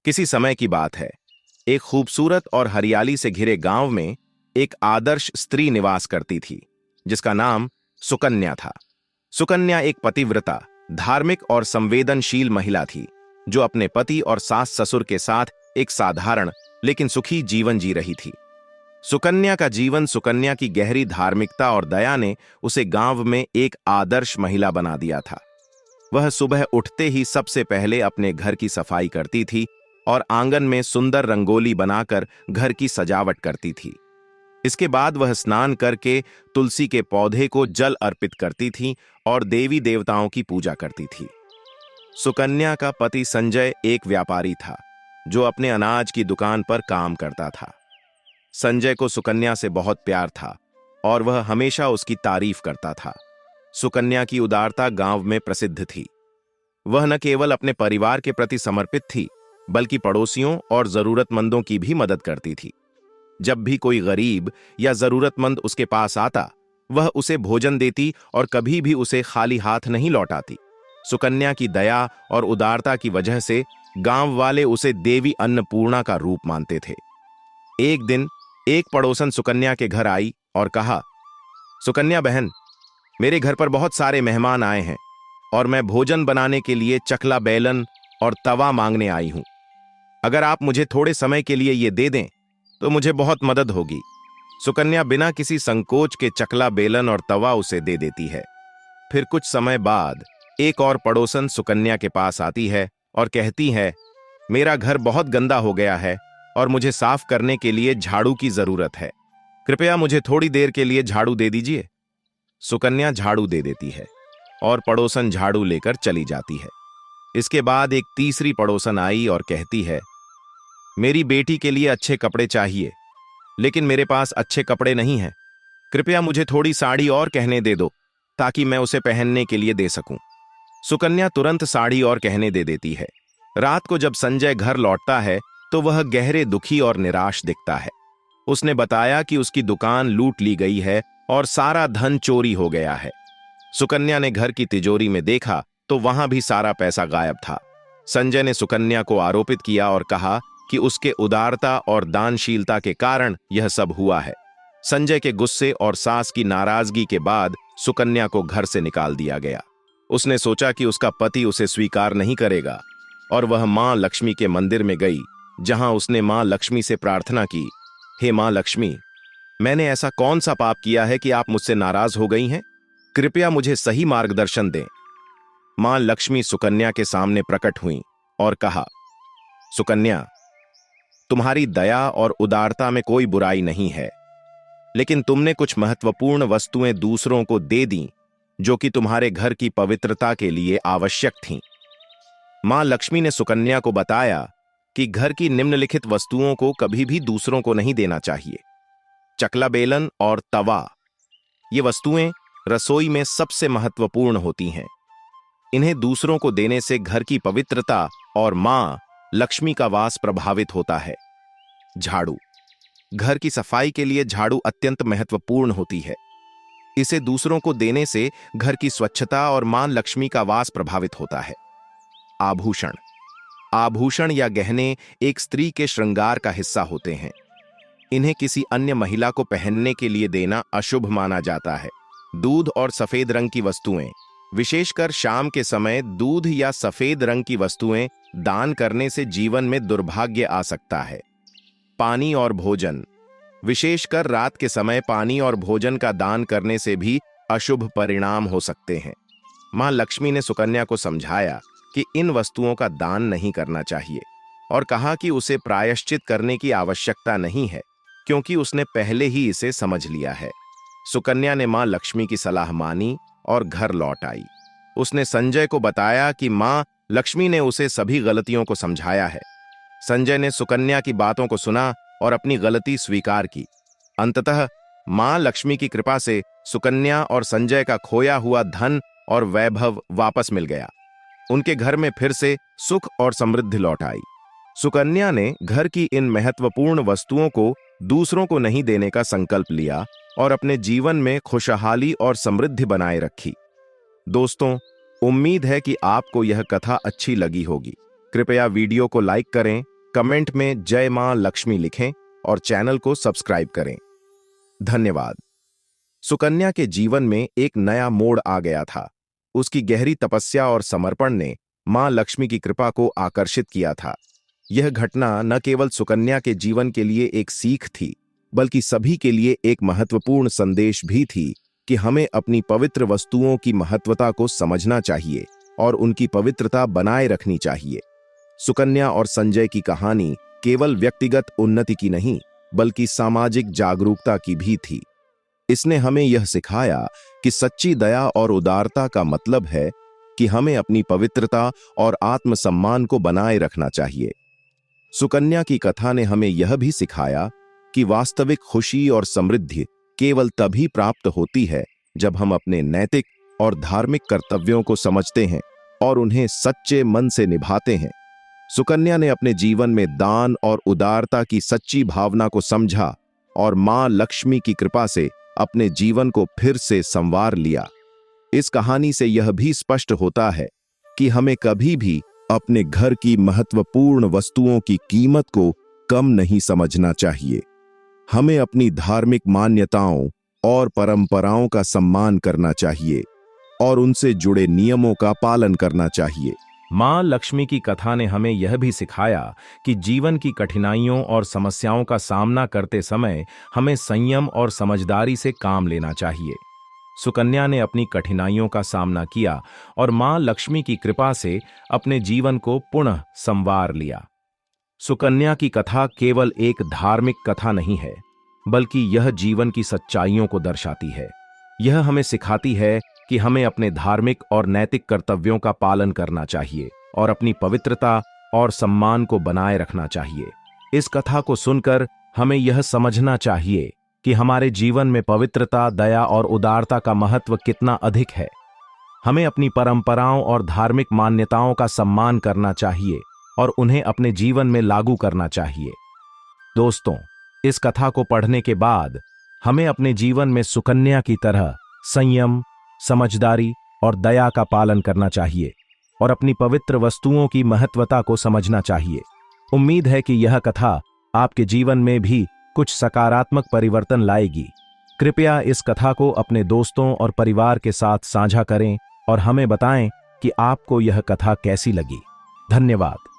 किसी समय की बात है। एक खूबसूरत और हरियाली से घिरे गांव में एक आदर्श स्त्री निवास करती थी, जिसका नाम सुकन्या था। सुकन्या एक पतिव्रता, धार्मिक और संवेदनशील महिला थी, जो अपने पति और सास ससुर के साथ एक साधारण लेकिन सुखी जीवन जी रही थी। सुकन्या का जीवन, सुकन्या की गहरी धार्मिकता और दया ने उसे गांव में एक आदर्श महिला बना दिया था। वह सुबह उठते ही सबसे पहले अपने घर की सफाई करती थी और आंगन में सुंदर रंगोली बनाकर घर की सजावट करती थी। इसके बाद वह स्नान करके तुलसी के पौधे को जल अर्पित करती थी और देवी देवताओं की पूजा करती थी। सुकन्या का पति संजय एक व्यापारी था, जो अपने अनाज की दुकान पर काम करता था। संजय को सुकन्या से बहुत प्यार था और वह हमेशा उसकी तारीफ करता था। सुकन्या की उदारता गांव में प्रसिद्ध थी। वह न केवल अपने परिवार के प्रति समर्पित थी, बल्कि पड़ोसियों और जरूरतमंदों की भी मदद करती थी। जब भी कोई गरीब या जरूरतमंद उसके पास आता, वह उसे भोजन देती और कभी भी उसे खाली हाथ नहीं लौटाती। सुकन्या की दया और उदारता की वजह से गांव वाले उसे देवी अन्नपूर्णा का रूप मानते थे। एक दिन एक पड़ोसन सुकन्या के घर आई और कहा, सुकन्या बहन, मेरे घर पर बहुत सारे मेहमान आए हैं और मैं भोजन बनाने के लिए चकला बेलन और तवा मांगने आई हूं। अगर आप मुझे थोड़े समय के लिए ये दे दें तो मुझे बहुत मदद होगी। सुकन्या बिना किसी संकोच के चकला बेलन और तवा उसे दे देती है। फिर कुछ समय बाद एक और पड़ोसन सुकन्या के पास आती है और कहती है, मेरा घर बहुत गंदा हो गया है और मुझे साफ करने के लिए झाड़ू की जरूरत है। कृपया मुझे थोड़ी देर के लिए झाड़ू दे दीजिए। सुकन्या झाड़ू दे देती है और पड़ोसन झाड़ू लेकर चली जाती है। इसके बाद एक तीसरी पड़ोसन आई और कहती है, मेरी बेटी के लिए अच्छे कपड़े चाहिए, लेकिन मेरे पास अच्छे कपड़े नहीं हैं। कृपया मुझे थोड़ी साड़ी और गहने दे दो ताकि मैं उसे पहनने के लिए दे सकूं। सुकन्या तुरंत साड़ी और गहने दे देती है। रात को जब संजय घर लौटता है तो वह गहरे दुखी और निराश दिखता है। उसने बताया कि उसकी दुकान लूट ली गई है और सारा धन चोरी हो गया है। सुकन्या ने घर की तिजोरी में देखा तो वहां भी सारा पैसा गायब था। संजय ने सुकन्या को आरोपित किया और कहा कि उसके उदारता और दानशीलता के कारण यह सब हुआ है। संजय के गुस्से और सास की नाराजगी के बाद सुकन्या को घर से निकाल दिया गया। उसने सोचा कि उसका पति उसे स्वीकार नहीं करेगा और वह मां लक्ष्मी के मंदिर में गई, जहां उसने मां लक्ष्मी से प्रार्थना की, हे मां लक्ष्मी, मैंने ऐसा कौन सा पाप किया है कि आप मुझसे नाराज हो गई हैं? कृपया मुझे सही मार्गदर्शन दें। मां लक्ष्मी सुकन्या के सामने प्रकट हुईं और कहा, सुकन्या, तुम्हारी दया और उदारता में कोई बुराई नहीं है, लेकिन तुमने कुछ महत्वपूर्ण वस्तुएं दूसरों को दे दी जो कि तुम्हारे घर की पवित्रता के लिए आवश्यक थीं। मां लक्ष्मी ने सुकन्या को बताया कि घर की निम्नलिखित वस्तुओं को कभी भी दूसरों को नहीं देना चाहिए। चकला बेलन और तवा, ये वस्तुएं रसोई में सबसे महत्वपूर्ण होती हैं। इन्हें दूसरों को देने से घर की पवित्रता और मां लक्ष्मी का वास प्रभावित होता है। झाड़ू, घर की सफाई के लिए झाड़ू अत्यंत महत्वपूर्ण होती है। इसे दूसरों को देने से घर की स्वच्छता और मां लक्ष्मी का वास प्रभावित होता है। आभूषण, आभूषण या गहने एक स्त्री के श्रृंगार का हिस्सा होते हैं। इन्हें किसी अन्य महिला को पहनने के लिए देना अशुभ माना जाता है। दूध और सफेद रंग की वस्तुएं, विशेषकर शाम के समय दूध या सफेद रंग की वस्तुएं दान करने से जीवन में दुर्भाग्य आ सकता है। पानी और भोजन, विशेषकर रात के समय पानी और भोजन का दान करने से भी अशुभ परिणाम हो सकते हैं। मां लक्ष्मी ने सुकन्या को समझाया कि इन वस्तुओं का दान नहीं करना चाहिए और कहा कि उसे प्रायश्चित करने की आवश्यकता नहीं है, क्योंकि उसने पहले ही इसे समझ लिया है। सुकन्या ने मां लक्ष्मी की सलाह मानी और घर लौट आई। उसने संजय को बताया कि मां लक्ष्मी ने उसे सभी गलतियों को समझाया है। संजय ने सुकन्या की बातों को सुना और अपनी गलती स्वीकार की। अंततः मां लक्ष्मी की कृपा से सुकन्या और संजय का खोया हुआ धन और वैभव वापस मिल गया। उनके घर में फिर से सुख और समृद्धि लौट आई। सुकन्या ने घर की इन महत्वपूर्ण वस्तुओं को दूसरों को नहीं देने का संकल्प लिया और अपने जीवन में खुशहाली और समृद्धि बनाए रखी। दोस्तों, उम्मीद है कि आपको यह कथा अच्छी लगी होगी। कृपया वीडियो को लाइक करें कमेंट में जय मां लक्ष्मी लिखें और चैनल को सब्सक्राइब करें। धन्यवाद। सुकन्या के जीवन में एक नया मोड़ आ गया था। उसकी गहरी तपस्या और समर्पण ने मां लक्ष्मी की कृपा को आकर्षित किया था। यह घटना न केवल सुकन्या के जीवन के लिए एक सीख थी, बल्कि सभी के लिए एक महत्वपूर्ण संदेश भी थी कि हमें अपनी पवित्र वस्तुओं की महत्वता को समझना चाहिए और उनकी पवित्रता बनाए रखनी चाहिए। सुकन्या और संजय की कहानी केवल व्यक्तिगत उन्नति की नहीं, बल्कि सामाजिक जागरूकता की भी थी। इसने हमें यह सिखाया कि सच्ची दया और उदारता का मतलब है कि हमें अपनी पवित्रता और आत्मसम्मान को बनाए रखना चाहिए। सुकन्या की कथा ने हमें यह भी सिखाया कि वास्तविक खुशी और समृद्धि केवल तभी प्राप्त होती है जब हम अपने नैतिक और धार्मिक कर्तव्यों को समझते हैं और उन्हें सच्चे मन से निभाते हैं। सुकन्या ने अपने जीवन में दान और उदारता की सच्ची भावना को समझा और मां लक्ष्मी की कृपा से अपने जीवन को फिर से संवार लिया। इस कहानी से यह भी स्पष्ट होता है कि हमें कभी भी अपने घर की महत्वपूर्ण वस्तुओं की कीमत को कम नहीं समझना चाहिए। हमें अपनी धार्मिक मान्यताओं और परंपराओं का सम्मान करना चाहिए और उनसे जुड़े नियमों का पालन करना चाहिए। मां लक्ष्मी की कथा ने हमें यह भी सिखाया कि जीवन की कठिनाइयों और समस्याओं का सामना करते समय हमें संयम और समझदारी से काम लेना चाहिए। सुकन्या ने अपनी कठिनाइयों का सामना किया और मां लक्ष्मी की कृपा से अपने जीवन को पुनः संवार लिया। सुकन्या की कथा केवल एक धार्मिक कथा नहीं है, बल्कि यह जीवन की सच्चाइयों को दर्शाती है। यह हमें सिखाती है कि हमें अपने धार्मिक और नैतिक कर्तव्यों का पालन करना चाहिए और अपनी पवित्रता और सम्मान को बनाए रखना चाहिए। इस कथा को सुनकर हमें यह समझना चाहिए कि हमारे जीवन में पवित्रता, दया और उदारता का महत्व कितना अधिक है। हमें अपनी परंपराओं और धार्मिक मान्यताओं का सम्मान करना चाहिए और उन्हें अपने जीवन में लागू करना चाहिए। दोस्तों, इस कथा को पढ़ने के बाद हमें अपने जीवन में सुकन्या की तरह संयम, समझदारी और दया का पालन करना चाहिए और अपनी पवित्र वस्तुओं की महत्वता को समझना चाहिए। उम्मीद है कि यह कथा आपके जीवन में भी कुछ सकारात्मक परिवर्तन लाएगी। कृपया इस कथा को अपने दोस्तों और परिवार के साथ साझा करें और हमें बताएं कि आपको यह कथा कैसी लगी। धन्यवाद।